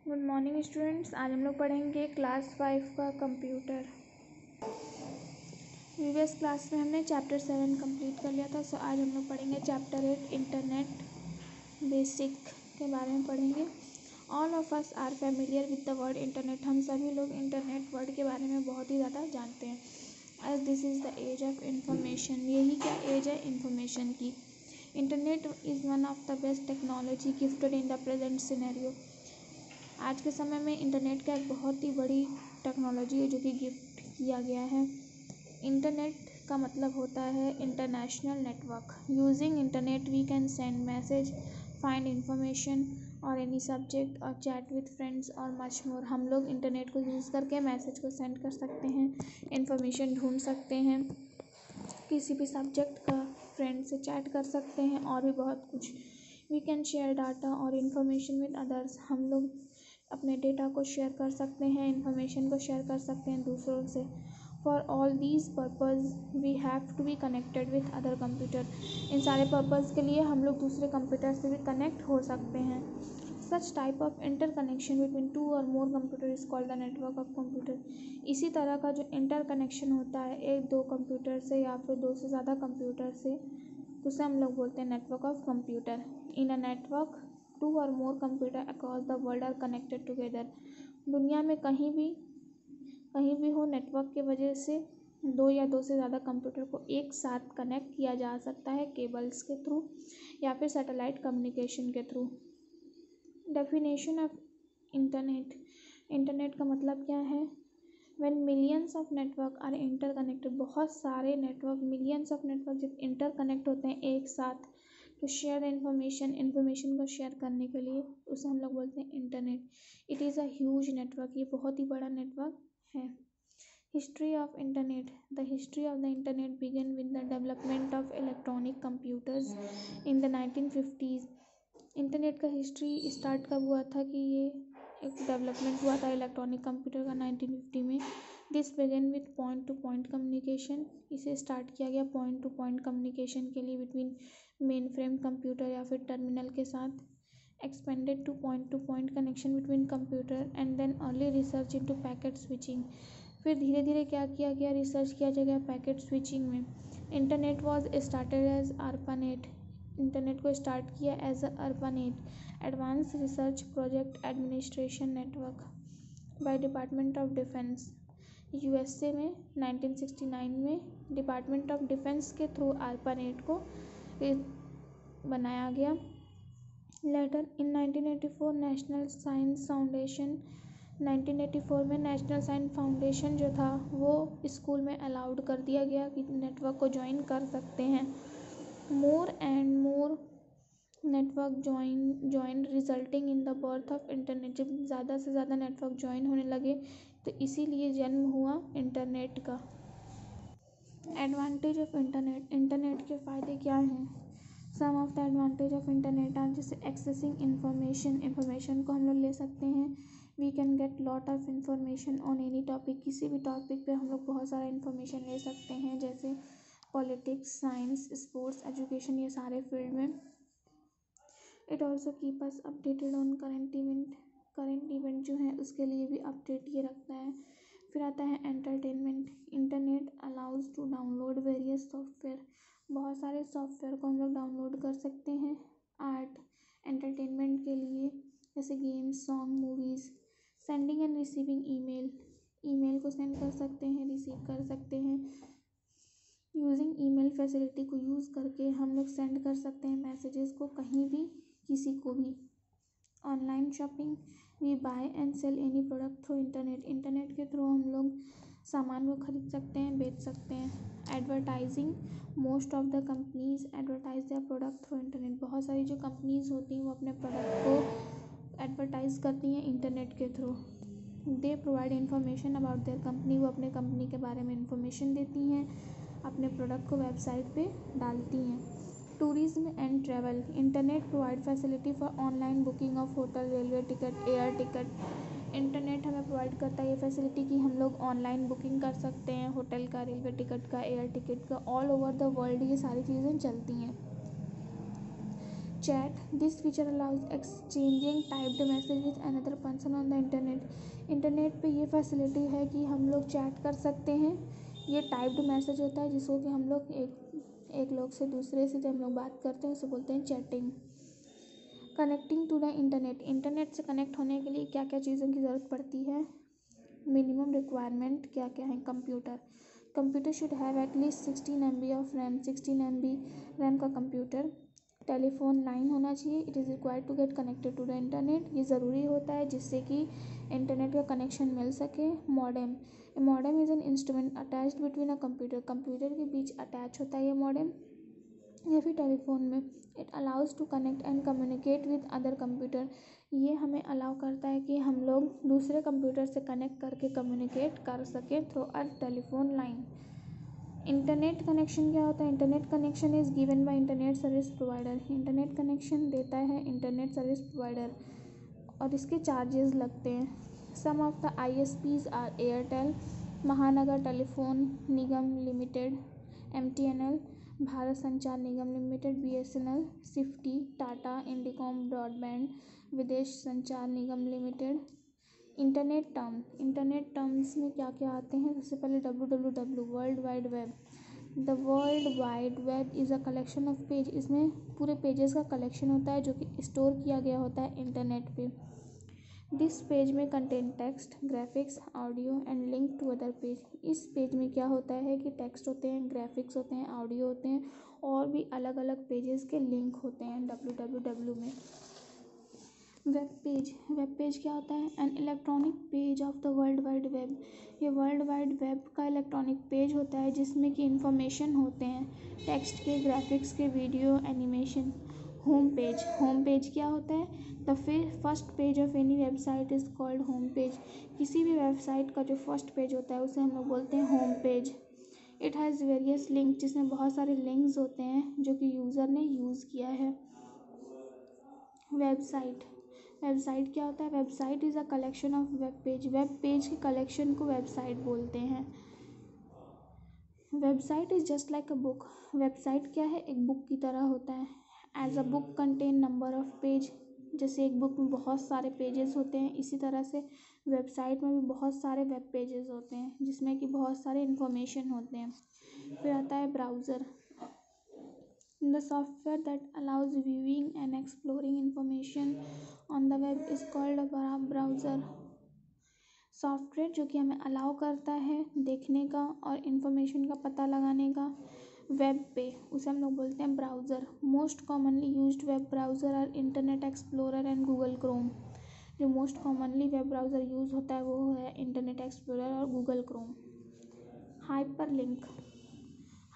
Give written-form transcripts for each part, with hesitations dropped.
Good morning students. आज हम लोग पढ़ेंगे क्लास 5 का कंप्यूटर। प्रीवियस क्लास में हमने चैप्टर 7 कंप्लीट कर लिया था। सो आज हम लोग पढ़ेंगे चैप्टर 8 इंटरनेट बेसिक के बारे में पढ़ेंगे। All of us are familiar with the word internet. हम सभी लोग इंटरनेट वर्ड के बारे में बहुत ही ज़्यादा जानते हैं। As this is the age of information. यही क्या एज है इंफॉर्मेशन की। Internet is one of the best technology gifted in the present scenario. आज के समय में इंटरनेट का एक बहुत ही बड़ी टेक्नोलॉजी है जो कि गिफ्ट किया गया है। इंटरनेट का मतलब होता है international network. Using internet we can send message, find information और एनी सब्जेक्ट और चैट विद फ्रेंड्स और मच मोर। हम लोग इंटरनेट को यूज़ करके मैसेज को सेंड कर सकते हैं, इंफॉर्मेशन ढूंढ सकते हैं, किसी भी सब्जेक्ट का फ्रेंड से चैट कर सकते हैं और भी बहुत कुछ। वी कैन शेयर डाटा और इन्फॉर्मेशन विद अदर्स। हम लोग अपने डेटा को शेयर कर सकते हैं, इन्फॉर्मेशन को शेयर कर सकते हैं दूसरों से। For all these purpose we have to be connected with other computer. इन सारे पर्पज़ के लिए हम लोग दूसरे कंप्यूटर से भी कनेक्ट हो सकते हैं। Such type of interconnection between two और more computer is called the network of computer. इसी तरह का जो इंटर कनेक्शन होता है एक दो कंप्यूटर से या फिर दो से ज़्यादा कंप्यूटर से, उसे हम लोग बोलते हैं network of computer. In a network two और more computer across the world are connected together. दुनिया में कहीं भी हो, नेटवर्क के वजह से दो या दो से ज़्यादा कंप्यूटर को एक साथ कनेक्ट किया जा सकता है केबल्स के थ्रू या फिर सैटेलाइट कम्युनिकेशन के through. Definition of internet. Internet का मतलब क्या है? When millions of network are interconnected. बहुत सारे नेटवर्क, मिलियंस ऑफ नेटवर्क जब इंटरकनेक्ट होते हैं एक साथ टू शेयर इन्फॉर्मेशन को शेयर करने के लिए, उसे हम लोग बोलते हैं internet. It is a huge network. ये बहुत ही बड़ा नेटवर्क है। History of internet. The history of the internet began with the development of electronic computers in the 1950s। Internet का हिस्ट्री स्टार्ट कब हुआ था कि ये एक डेवलपमेंट हुआ था इलेक्ट्रॉनिक कंप्यूटर का 1950 में। This began with point to point communication. इसे स्टार्ट किया गया पॉइंट टू पॉइंट कम्युनिकेशन के लिए बिटवीन मेन फ्रेम कंप्यूटर या फिर टर्मिनल के साथ। Expanded to point connection between computer and then early research into packet switching. फिर धीरे धीरे क्या किया गया, रिसर्च किया गया पैकेट स्विचिंग में। Internet was started as ARPANET। Internet को स्टार्ट किया as ARPANET, Advance Research Project Administration Network, by Department of Defence. USA में 1969 में डिपार्टमेंट ऑफ डिफेंस के थ्रू ARPANET को बनाया गया। Later in 1984 National Science Foundation. 1984 में नेशनल साइंस फाउंडेशन जो था वो स्कूल में अलाउड कर दिया गया कि नेटवर्क को ज्वाइन कर सकते हैं। More and more network join resulting in the birth of internet. जब ज़्यादा से ज़्यादा नेटवर्क ज्वाइन होने लगे तो इसीलिए जन्म हुआ इंटरनेट का। Advantage of internet. इंटरनेट के फ़ायदे क्या हैं? Some of the advantage of internet are जैसे एक्सेसिंग इंफॉर्मेशन को हम लोग ले सकते हैं। We can get lot of information on any topic. किसी भी टॉपिक पे हम लोग बहुत सारा इंफॉर्मेशन ले सकते हैं, जैसे पॉलिटिक्स, साइंस, स्पोर्ट्स, एजुकेशन, ये सारे फील्ड में। It also keep us updated on current event जो है उसके लिए भी अपडेट ये रखता है। फिर आता है entertainment. Internet allows to download various software. बहुत सारे सॉफ्टवेयर को हम लोग डाउनलोड कर सकते हैं आर्ट एंटरटेनमेंट के लिए, जैसे games, song, movies. Sending end receiving email को सेंड कर सकते हैं, रिसीव कर सकते हैं। यूजिंग ईमेल फैसिलिटी को यूज़ करके हम लोग सेंड कर सकते हैं मैसेजेस को कहीं भी, किसी को भी। Online shopping. We buy and sell any product through internet के थ्रू हम लोग सामान को खरीद सकते हैं, बेच सकते हैं। Advertising. Most of the companies advertise their product through internet. बहुत सारी जो कंपनीज होती हैं वो अपने प्रोडक्ट को एडवर्टाइज करती हैं इंटरनेट के through. They provide information about their company. वो अपने कंपनी के बारे में इंफॉर्मेशन देती हैं, अपने प्रोडक्ट को वेबसाइट पे डालती हैं। Tourism and travel. Internet provide facility for online booking of hotel, railway ticket, air ticket. Internet हमें प्रोवाइड करता है ये फैसिलिटी कि हम लोग ऑनलाइन बुकिंग कर सकते हैं होटल का, रेलवे टिकट का, एयर टिकट का। ऑल ओवर द वर्ल्ड ये सारी चीज़ें चलती हैं। Chat. This feature allows exchanging typed message with another person on the internet. Internet पे ये फैसिलिटी है कि हम लोग चैट कर सकते हैं. ये टाइप्ड मैसेज होता है जिसको कि हम लोग एक लोग से दूसरे से जब हम लोग बात करते हैं उसे बोलते हैं chatting. Connecting to the internet. Internet से कनेक्ट होने के लिए क्या क्या चीज़ों की ज़रूरत पड़ती है. मिनिमम रिक्वायरमेंट क्या क्या है. Computer should have at least 16 MB of RAM. 16 MB RAM का कंप्यूटर. टेलीफोन लाइन होना चाहिए. It is required to get connected to the internet. ये ज़रूरी होता है जिससे कि इंटरनेट का कनेक्शन मिल सके. Modem is an instrument attached between a computer के बीच अटैच होता है ये मॉडेम या फिर टेलीफोन में. It allows to connect and communicate with other computer. ये हमें अलाउ करता है कि हम लोग दूसरे कंप्यूटर से कनेक्ट करके कम्युनिकेट कर सकें through a telephone line. Internet connection क्या होता है. Internet connection is given by internet service provider. Internet connection देता है इंटरनेट सर्विस प्रोवाइडर और इसके चार्जेस लगते हैं. Some of the ISPs are Airtel, Mahanagar telephone Nigam limited, MTNL, Bharat Sanchar Nigam limited, BSNL, Sify, Tata, Indicom broadband, Videsh Sanchar Nigam limited. Internet terms में क्या क्या आते हैं. सबसे पहले www world wide web. The world wide web is a collection of page. इसमें पूरे पेजेस का कलेक्शन होता है जो कि स्टोर किया गया होता है इंटरनेट पे. दिस पेज में contain text, graphics, audio and link to other page. इस पेज में क्या होता है कि टेक्स्ट होते हैं, ग्राफिक्स होते हैं, ऑडियो होते हैं और भी अलग अलग पेजेस के लिंक होते हैं www में. वेब पेज क्या होता है. An electronic page of the world wide web. ये वर्ल्ड वाइड वेब का इलेक्ट्रॉनिक पेज होता है जिसमें कि इंफॉर्मेशन होते हैं, टेक्स्ट के, ग्राफिक्स के, वीडियो, एनिमेशन. होम पेज क्या होता है. The first page of any website is called home page. किसी भी वेबसाइट का जो फर्स्ट पेज होता है उसे हम लोग बोलते हैं home page. It has various link. जिसमें बहुत सारे लिंक्स होते हैं जो कि यूज़र ने यूज़ किया है. वेबसाइट क्या होता है. Website is a collection of web page के कलेक्शन को वेबसाइट बोलते हैं. Website is just like a book. Website क्या है. एक बुक की तरह होता है. As a book contain number of page. जैसे एक बुक में बहुत सारे पेजेस होते हैं इसी तरह से वेबसाइट में भी बहुत सारे वेब पेजेस होते हैं जिसमें कि बहुत सारे इन्फॉर्मेशन होते हैं. फिर आता है browser. The software that allows viewing and exploring information on the web is called a browser. Software जो कि हमें अलाउ करता है देखने का और इन्फॉर्मेशन का पता लगाने का वेब पे, उसे हम लोग बोलते हैं browser. Most commonly used web browser are Internet Explorer and Google Chrome. जो most commonly web browser use होता है वो है इंटरनेट एक्सप्लोरर और गूगल क्रोम.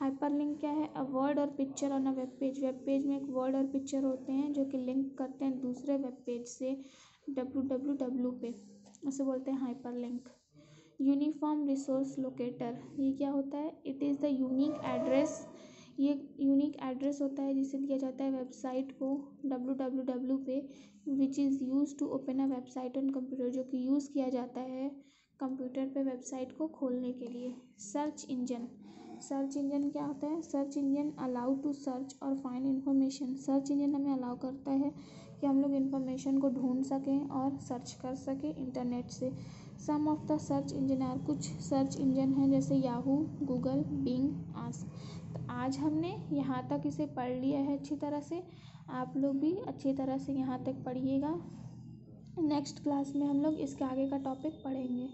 हाइपरलिंक क्या है. अ वर्ड और picture on a web page में एक वर्ड और पिक्चर होते हैं जो कि लिंक करते हैं दूसरे वेब पेज से www पे, उसे बोलते हैं हाइपरलिंक. Uniform resource locator. ये क्या होता है. It is the unique address. ये यूनिक एड्रेस होता है जिसे दिया जाता है वेबसाइट को www पे, which is use to open a website on computer. जो कि यूज़ किया जाता है कंप्यूटर पे वेबसाइट को खोलने के लिए. सर्च इंजन क्या होता है. Search engine allow to search और फाइंड इन्फॉर्मेशन. सर्च इंजन हमें अलाउ करता है कि हम लोग इन्फॉर्मेशन को ढूंढ सकें और सर्च कर सकें इंटरनेट से. Some of the search engine are. कुछ सर्च इंजन हैं जैसे याहू, गूगल, बिंग, आस्क. तो आज हमने यहाँ तक इसे पढ़ लिया है अच्छी तरह से. आप लोग भी अच्छी तरह से यहाँ तक पढ़िएगा. नेक्स्ट क्लास में हम लोग इसके आगे का टॉपिक पढ़ेंगे.